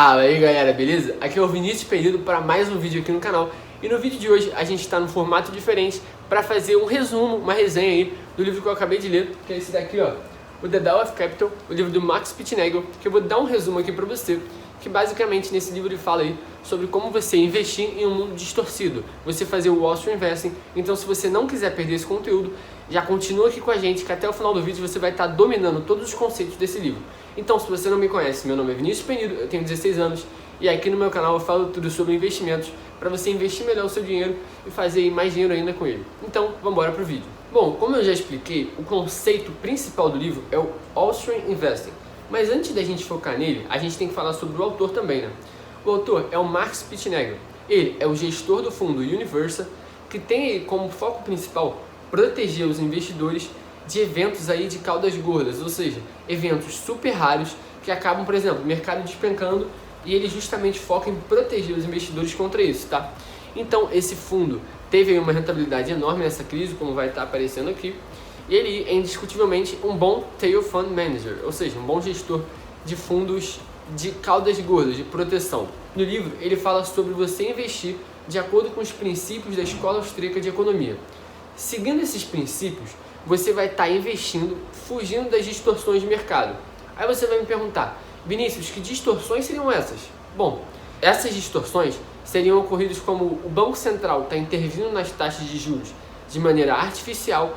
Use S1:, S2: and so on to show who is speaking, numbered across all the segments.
S1: Fala aí galera, beleza? Aqui é o Vinícius Pereira para mais um vídeo aqui no canal. E no vídeo de hoje a gente está num formato diferente para fazer um resumo, uma resenha aí do livro que eu acabei de ler, que é esse daqui, ó, o The Tao of Capital, o livro do Max Pitnagel, que eu vou dar um resumo aqui para você, que basicamente nesse livro ele fala aí sobre como você investir em um mundo distorcido, você fazer o Wall Street Investing. Então se você não quiser perder esse conteúdo, já continua aqui com a gente que até o final do vídeo você vai estar dominando todos os conceitos desse livro. Então se você não me conhece, meu nome é Vinícius Pereira, eu tenho 16 anos e aqui no meu canal eu falo tudo sobre investimentos para você investir melhor o seu dinheiro e fazer mais dinheiro ainda com ele. Então vamos embora pro vídeo. Bom, como eu já expliquei, o conceito principal do livro é o Wall Street Investing. Mas antes da gente focar nele, a gente tem que falar sobre o autor também, né? O autor é o Max Pitnagel. Ele é o gestor do fundo Universa, que tem como foco principal proteger os investidores de eventos aí de caudas gordas, ou seja, eventos super raros que acabam, por exemplo, o mercado despencando, e ele justamente foca em proteger os investidores contra isso, tá? Então esse fundo teve aí uma rentabilidade enorme nessa crise, como vai estar aparecendo aqui, e ele é indiscutivelmente um bom tail fund manager, ou seja, um bom gestor de fundos de caudas gordas, de proteção. No livro ele fala sobre você investir de acordo com os princípios da Escola Austríaca de Economia. Seguindo esses princípios, você vai estar investindo fugindo das distorções de mercado. Aí você vai me perguntar, Vinícius, que distorções seriam essas? Bom, essas distorções seriam ocorridas como o Banco Central está intervindo nas taxas de juros de maneira artificial,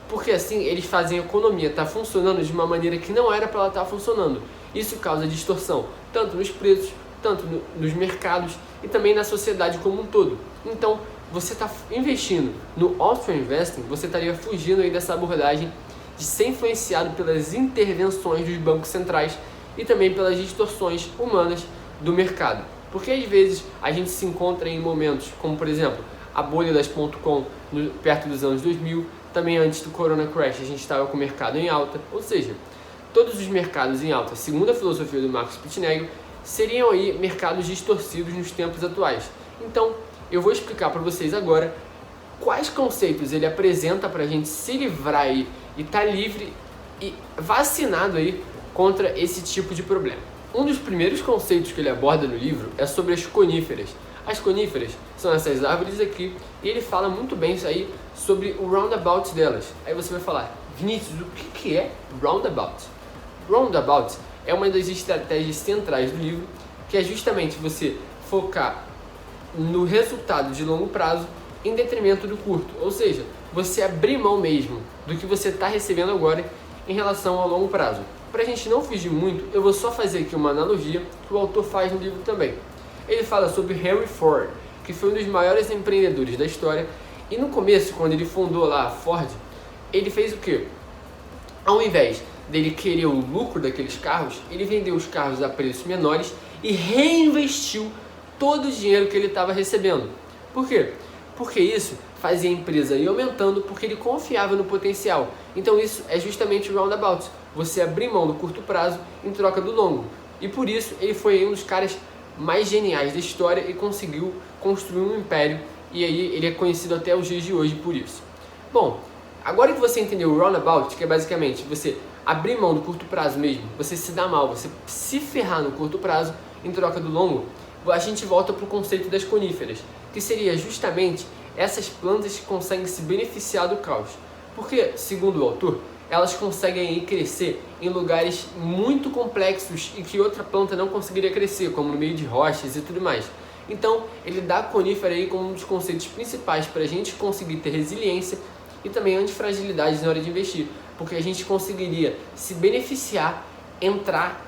S1: porque assim eles fazem a economia estar funcionando de uma maneira que não era para ela estar funcionando. Isso causa distorção, tanto nos preços, tanto nos mercados e também na sociedade como um todo. Então, você está investindo no Wall Street Investing, você estaria fugindo aí dessa abordagem de ser influenciado pelas intervenções dos bancos centrais e também pelas distorções humanas do mercado. Porque às vezes a gente se encontra em momentos como, por exemplo, a bolha das .com perto dos anos 2000, também antes do Corona Crash a gente estava com o mercado em alta, ou seja, todos os mercados em alta, segundo a filosofia do Max Pitnagel, seriam aí mercados distorcidos nos tempos atuais. Então, eu vou explicar para vocês agora quais conceitos ele apresenta para a gente se livrar aí e estar livre e vacinado aí contra esse tipo de problema. Um dos primeiros conceitos que ele aborda no livro é sobre as coníferas. As coníferas são essas árvores aqui e ele fala muito bem isso aí sobre o roundabout delas. Aí você vai falar, Vinícius, o que é roundabout? Roundabout é uma das estratégias centrais do livro, que é justamente você focar no resultado de longo prazo em detrimento do curto, ou seja, você abrir mão mesmo do que você está recebendo agora em relação ao longo prazo. Para a gente não fugir muito, eu vou só fazer aqui uma analogia que o autor faz no livro também. Ele fala sobre Henry Ford, que foi um dos maiores empreendedores da história, e no começo, quando ele fundou lá a Ford, ele fez o quê? Ao invés dele querer o lucro daqueles carros, ele vendeu os carros a preços menores e reinvestiu todo o dinheiro que ele estava recebendo. Por quê? Porque isso fazia a empresa ir aumentando, porque ele confiava no potencial. Então isso é justamente o roundabout, você abrir mão do curto prazo em troca do longo. E por isso ele foi um dos caras mais geniais da história e conseguiu construir um império, e aí ele é conhecido até os dias de hoje por isso. Bom, agora que você entendeu o roundabout, que é basicamente você abrir mão do curto prazo mesmo, você se dá mal, você se ferrar no curto prazo em troca do longo, a gente volta para o conceito das coníferas, que seria justamente essas plantas que conseguem se beneficiar do caos. Porque, segundo o autor, elas conseguem crescer em lugares muito complexos e que outra planta não conseguiria crescer, como no meio de rochas e tudo mais. Então, ele dá a conífera aí como um dos conceitos principais para a gente conseguir ter resiliência e também antifragilidade na hora de investir, porque a gente conseguiria se beneficiar, entrar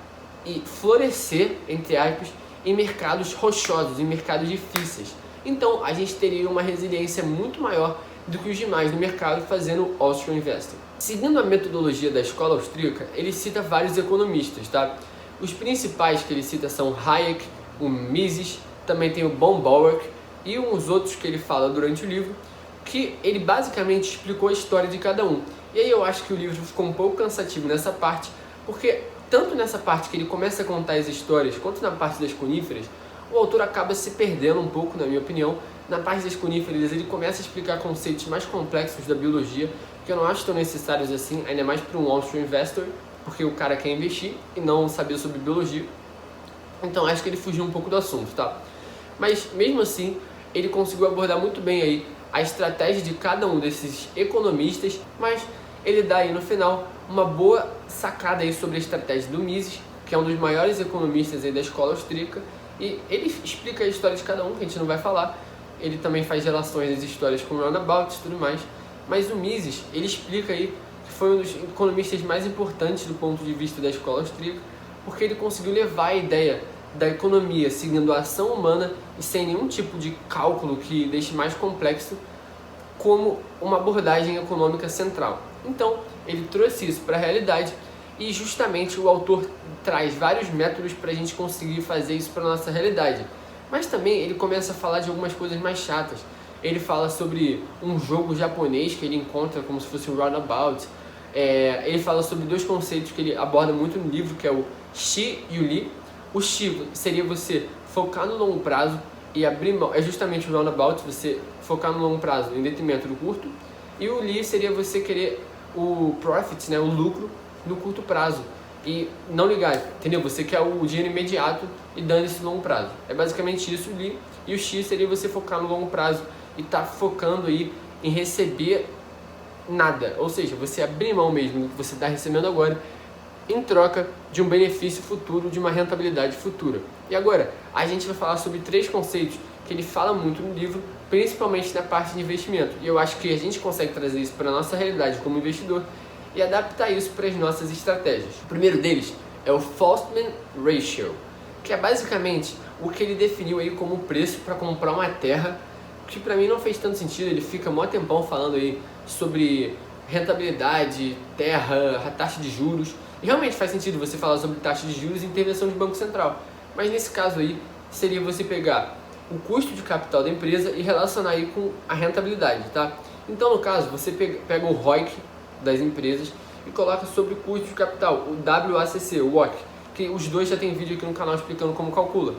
S1: e florescer, entre aspas, em mercados rochosos, em mercados difíceis. Então a gente teria uma resiliência muito maior do que os demais no mercado fazendo Wall Street Investing. Seguindo a metodologia da escola austríaca, ele cita vários economistas, tá? Os principais que ele cita são Hayek, o Mises, também tem o Baumbauer e uns outros que ele fala durante o livro, que ele basicamente explicou a história de cada um. E aí eu acho que o livro ficou um pouco cansativo nessa parte, porque tanto nessa parte que ele começa a contar as histórias, quanto na parte das coníferas, o autor acaba se perdendo um pouco, na minha opinião. Na parte das coníferas ele começa a explicar conceitos mais complexos da biologia, que eu não acho tão necessários assim, ainda mais para um Wall Street Investor, porque o cara quer investir e não saber sobre biologia. Então acho que ele fugiu um pouco do assunto, tá? Mas mesmo assim, ele conseguiu abordar muito bem aí a estratégia de cada um desses economistas, mas ele dá aí no final uma boa sacada aí sobre a estratégia do Mises, que é um dos maiores economistas aí da escola austríaca, e ele explica a história de cada um, que a gente não vai falar. Ele também faz relações das histórias com roundabouts e tudo mais, mas o Mises, ele explica aí que foi um dos economistas mais importantes do ponto de vista da escola austríaca, porque ele conseguiu levar a ideia da economia seguindo a ação humana e sem nenhum tipo de cálculo que deixe mais complexo, como uma abordagem econômica central. Então, ele trouxe isso para a realidade e justamente o autor traz vários métodos para a gente conseguir fazer isso para a nossa realidade. Mas também ele começa a falar de algumas coisas mais chatas. Ele fala sobre um jogo japonês que ele encontra como se fosse um roundabout. Ele fala sobre dois conceitos que ele aborda muito no livro, que é o Xi e o Li. O Xi seria você focar no longo prazo e abrir mão, é justamente o roundabout, você focar no longo prazo em detrimento do curto. E o Li seria você querer o profit, né, o lucro no curto prazo e não ligar, entendeu? Você quer o dinheiro imediato e dando esse longo prazo. É basicamente isso o Li. E o X seria você focar no longo prazo e tá focando aí em receber nada, ou seja, você abrir mão mesmo do que você está recebendo agora em troca de um benefício futuro, de uma rentabilidade futura. E agora, a gente vai falar sobre 3 conceitos que ele fala muito no livro, principalmente na parte de investimento. E eu acho que a gente consegue trazer isso para a nossa realidade como investidor e adaptar isso para as nossas estratégias. O primeiro deles é o Fostman Ratio, que é basicamente o que ele definiu aí como preço para comprar uma terra, que para mim não fez tanto sentido. Ele fica mó tempão falando aí sobre rentabilidade, terra, a taxa de juros. E realmente faz sentido você falar sobre taxa de juros e intervenção de Banco Central. Mas nesse caso aí, seria você pegar o custo de capital da empresa e relacionar aí com a rentabilidade, tá? Então, no caso, você pega o ROIC das empresas e coloca sobre o custo de capital, o WACC, o WACC, que os dois já tem vídeo aqui no canal explicando como calcula.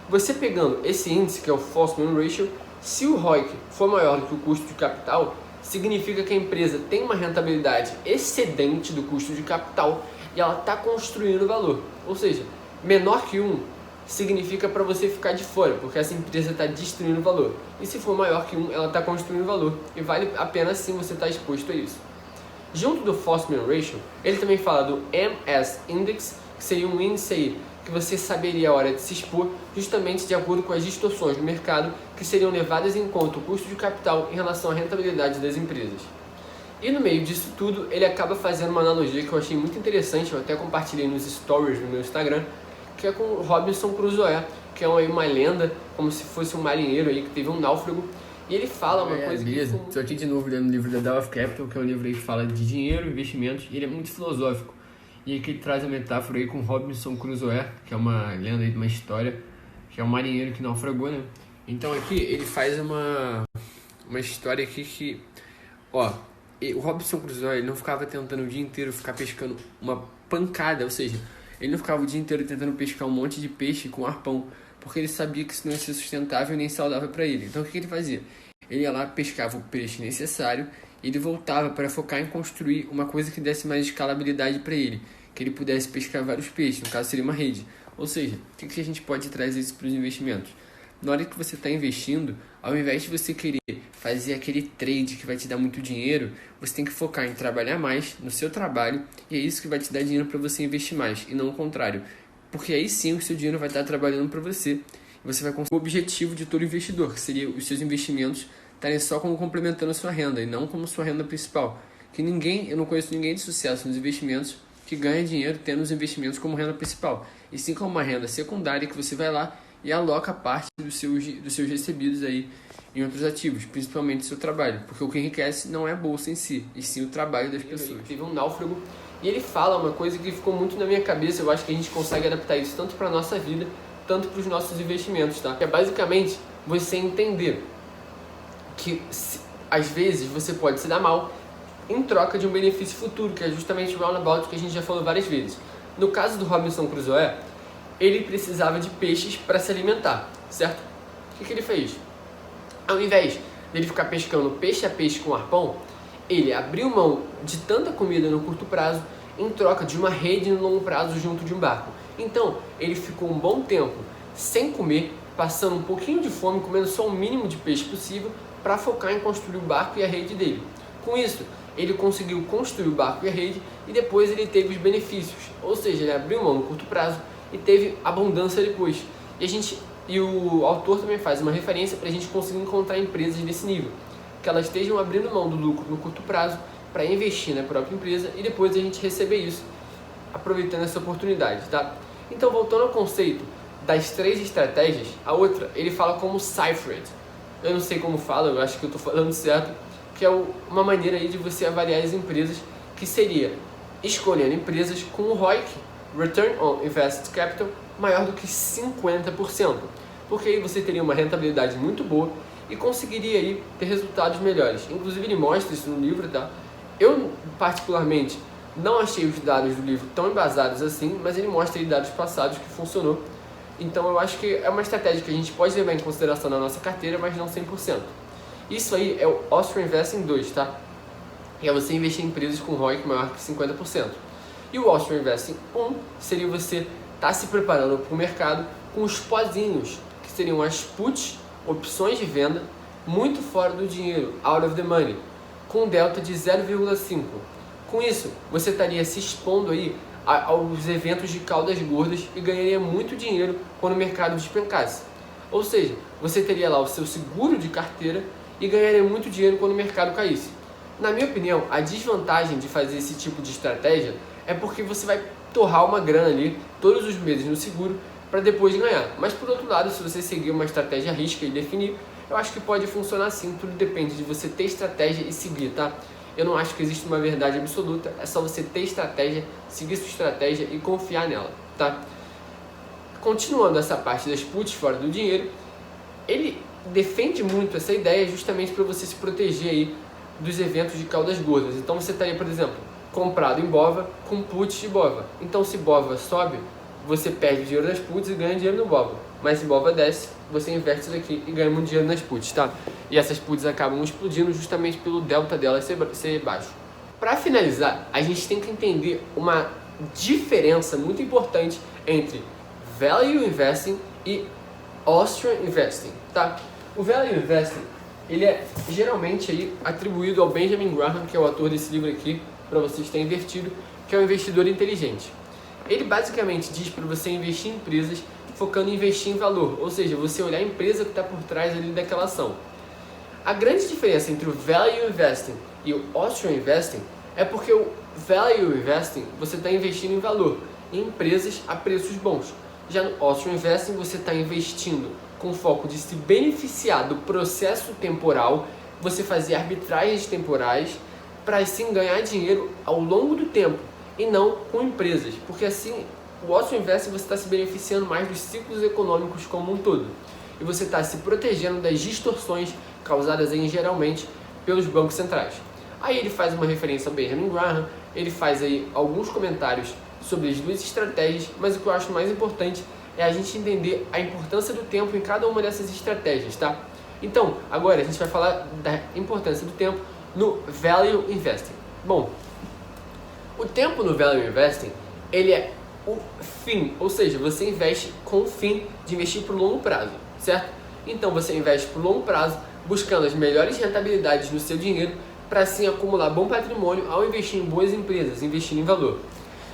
S1: Você pegando esse índice, que é o Fostman Ratio, se o ROIC for maior do que o custo de capital, significa que a empresa tem uma rentabilidade excedente do custo de capital e ela está construindo valor. Ou seja, menor que 1 significa para você ficar de fora, porque essa empresa está destruindo valor. E se for maior que 1, ela está construindo valor. E vale a pena sim você estar exposto a isso. Junto do Fostman Ratio, ele também fala do MS Index, que seria um índice aí que você saberia a hora de se expor, justamente de acordo com as distorções do mercado que seriam levadas em conta o custo de capital em relação à rentabilidade das empresas. E no meio disso tudo, ele acaba fazendo uma analogia que eu achei muito interessante, eu até compartilhei nos stories do meu Instagram, que é com o Robinson Crusoe, que é uma lenda, como se fosse um marinheiro aí que teve um náufrago. E ele fala uma coisa... Beleza, estou aqui de novo lendo o livro da Law of Capital, que é um livro aí que fala de dinheiro, investimentos, e ele é muito filosófico. E aqui ele traz a metáfora aí com Robinson Crusoe, que é uma lenda aí de uma história, que é um marinheiro que naufragou, né? Então aqui ele faz uma história aqui que... o Robinson Crusoe, ele não ficava tentando o dia inteiro ficar pescando uma pancada, ou seja, ele não ficava o dia inteiro tentando pescar um monte de peixe com arpão, porque ele sabia que isso não ia ser sustentável nem saudável para ele. Então o que ele fazia? Ele ia lá, pescava o peixe necessário e ele voltava para focar em construir uma coisa que desse mais escalabilidade para ele, que ele pudesse pescar vários peixes, no caso seria uma rede. Ou seja, o que a gente pode trazer isso para os investimentos? Na hora que você está investindo, ao invés de você querer fazer aquele trade que vai te dar muito dinheiro, você tem que focar em trabalhar mais no seu trabalho, e é isso que vai te dar dinheiro para você investir mais, e não o contrário. Porque aí sim o seu dinheiro vai estar trabalhando para você, e você vai conseguir o objetivo de todo investidor, que seria os seus investimentos estarem só como complementando a sua renda, e não como sua renda principal. Eu não conheço ninguém de sucesso nos investimentos que ganha dinheiro tendo os investimentos como renda principal, e sim como uma renda secundária que você vai lá e aloca parte dos seus recebidos aí em outros ativos, principalmente o seu trabalho, porque o que enriquece não é a bolsa em si, e sim o trabalho das pessoas. Teve um náufrago e ele fala uma coisa que ficou muito na minha cabeça, eu acho que a gente consegue adaptar isso tanto para a nossa vida, tanto para os nossos investimentos, tá? Que é basicamente você entender que às vezes você pode se dar mal em troca de um benefício futuro, que é justamente o roundabout que a gente já falou várias vezes. No caso do Robinson Crusoe, ele precisava de peixes para se alimentar, certo? O que ele fez? Ao invés dele ficar pescando peixe a peixe com arpão, ele abriu mão de tanta comida no curto prazo em troca de uma rede no longo prazo junto de um barco. Então, ele ficou um bom tempo sem comer, passando um pouquinho de fome, comendo só o mínimo de peixe possível para focar em construir o barco e a rede dele. Com isso, ele conseguiu construir o barco e a rede e depois ele teve os benefícios, ou seja, ele abriu mão no curto prazo e teve abundância depois. E o autor também faz uma referência para a gente conseguir encontrar empresas desse nível, que elas estejam abrindo mão do lucro no curto prazo para investir na própria empresa e depois a gente receber isso, aproveitando essa oportunidade, tá? Então, voltando ao conceito das 3 estratégias, a outra ele fala como Cyphered. Eu não sei como fala, eu acho que eu estou falando certo, que é uma maneira aí de você avaliar as empresas, que seria escolhendo empresas com o ROIC, Return on Invested Capital, maior do que 50%, porque aí você teria uma rentabilidade muito boa e conseguiria aí ter resultados melhores. Inclusive ele mostra isso no livro, tá? Eu particularmente não achei os dados do livro tão embasados assim, mas ele mostra aí dados passados que funcionou. Então eu acho que é uma estratégia que a gente pode levar em consideração na nossa carteira, mas não 100%. Isso aí é o Austrian Investing 2, tá? É você investir em empresas com ROIC maior que 50%. E o Austrian Investing 1 seria você estar se preparando para o mercado com os pozinhos, que seriam as puts, opções de venda, muito fora do dinheiro, out of the money, com um delta de 0,5. Com isso, você estaria se expondo aí aos eventos de caudas gordas e ganharia muito dinheiro quando o mercado despencasse. Ou seja, você teria lá o seu seguro de carteira e ganharia muito dinheiro quando o mercado caísse. Na minha opinião, a desvantagem de fazer esse tipo de estratégia é porque você vai torrar uma grana ali todos os meses no seguro para depois ganhar. Mas por outro lado, se você seguir uma estratégia à risca e definir, eu acho que pode funcionar sim, tudo depende de você ter estratégia e seguir, tá? Eu não acho que existe uma verdade absoluta, é só você ter estratégia, seguir sua estratégia e confiar nela, tá? Continuando essa parte das puts fora do dinheiro, ele defende muito essa ideia justamente para você se proteger aí dos eventos de caudas gordas. Então você estaria, por exemplo, comprado em BOVA com puts de BOVA. Então se BOVA sobe, você perde dinheiro nas puts e ganha dinheiro no BOVA. Mas se BOVA desce, você inverte isso daqui e ganha muito dinheiro nas puts, tá? E essas puts acabam explodindo justamente pelo delta delas ser baixo. Para finalizar, a gente tem que entender uma diferença muito importante entre Value Investing e Austrian Investing, tá? O Value Investing, ele é geralmente aí atribuído ao Benjamin Graham, que é o autor desse livro aqui, para vocês terem invertido, que é um investidor inteligente. Ele basicamente diz para você investir em empresas focando em investir em valor, ou seja, você olhar a empresa que está por trás ali daquela ação. A grande diferença entre o Value Investing e o Austrian Investing é porque o Value Investing você está investindo em valor, em empresas a preços bons. Já no Austrian Investing você está investindo com foco de se beneficiar do processo temporal, você fazer arbitragens temporais para assim ganhar dinheiro ao longo do tempo e não com empresas, porque assim o Austrian Investing você está se beneficiando mais dos ciclos econômicos como um todo e você está se protegendo das distorções causadas aí, geralmente pelos bancos centrais. Aí ele faz uma referência ao Benjamin Graham, ele faz aí alguns comentários sobre as duas estratégias, mas o que eu acho mais importante é a gente entender a importância do tempo em cada uma dessas estratégias, tá? Então, agora a gente vai falar da importância do tempo no Value Investing. Bom, o tempo no Value Investing, ele é o fim, ou seja, você investe com o fim de investir por longo prazo, certo? Então você investe por longo prazo, buscando as melhores rentabilidades no seu dinheiro, para assim acumular bom patrimônio ao investir em boas empresas, investindo em valor.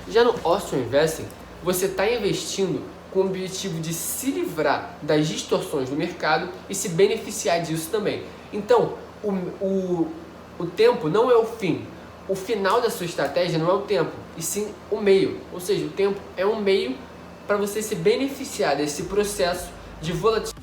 S1: Já no Austrian Investing, você está investindo com o objetivo de se livrar das distorções do mercado e se beneficiar disso também. Então, o tempo não é o fim. O final da sua estratégia não é o tempo, e sim o meio. Ou seja, o tempo é um meio para você se beneficiar desse processo de volatilidade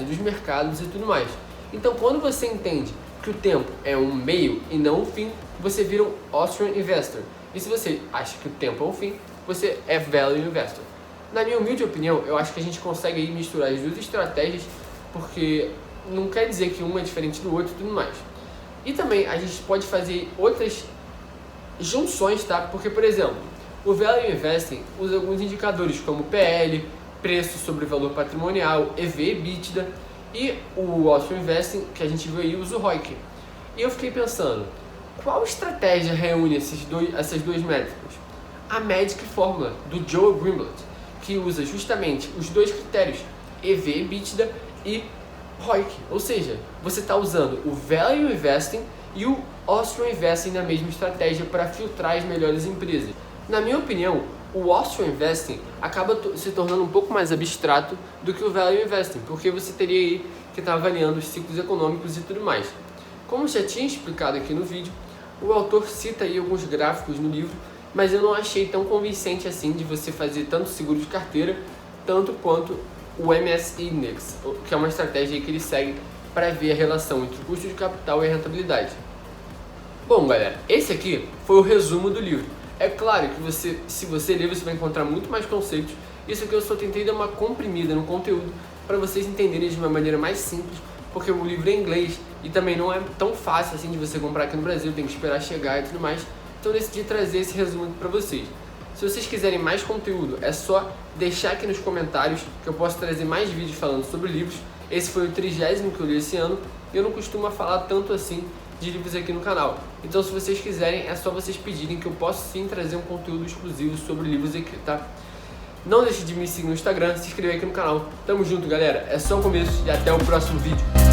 S1: dos mercados e tudo mais. Então, quando você entende que o tempo é um meio e não um fim, você vira um Austrian Investor. E se você acha que o tempo é um fim, você é Value Investor. Na minha humilde opinião, eu acho que a gente consegue aí misturar as duas estratégias, porque não quer dizer que uma é diferente do outro e tudo mais. E também a gente pode fazer outras junções, tá? Porque, por exemplo, o Value Investing usa alguns indicadores como PL, preço sobre valor patrimonial, EV, EBITDA, e o Austrian Investing, que a gente viu aí, usa o ROIC. E eu fiquei pensando, qual estratégia reúne essas duas métricas? A Magic Fórmula, do Joel Greenblatt, que usa justamente os dois critérios, EV, EBITDA e ROIC. Ou seja, você está usando o Value Investing e o Austrian Investing na mesma estratégia para filtrar as melhores empresas. Na minha opinião, o Austrian Investing acaba se tornando um pouco mais abstrato do que o Value Investing, porque você teria aí que estar avaliando os ciclos econômicos e tudo mais. Como já tinha explicado aqui no vídeo, o autor cita aí alguns gráficos no livro, mas eu não achei tão convincente assim de você fazer tanto seguro de carteira, tanto quanto o MSCI Index, que é uma estratégia aí que ele segue para ver a relação entre o custo de capital e a rentabilidade. Bom, galera, esse aqui foi o resumo do livro. É claro que se você ler, você vai encontrar muito mais conceitos. Isso aqui eu só tentei dar uma comprimida no conteúdo para vocês entenderem de uma maneira mais simples, porque o livro é em inglês e também não é tão fácil assim de você comprar aqui no Brasil, tem que esperar chegar e tudo mais. Então eu decidi trazer esse resumo aqui para vocês. Se vocês quiserem mais conteúdo, é só deixar aqui nos comentários que eu posso trazer mais vídeos falando sobre livros. Esse foi o 30º que eu li esse ano e eu não costumo falar tanto assim de livros aqui no canal. Então se vocês quiserem, é só vocês pedirem que eu posso sim trazer um conteúdo exclusivo sobre livros aqui, tá? Não deixe de me seguir no Instagram, se inscrever aqui no canal. Tamo junto, galera. É só o começo e até o próximo vídeo.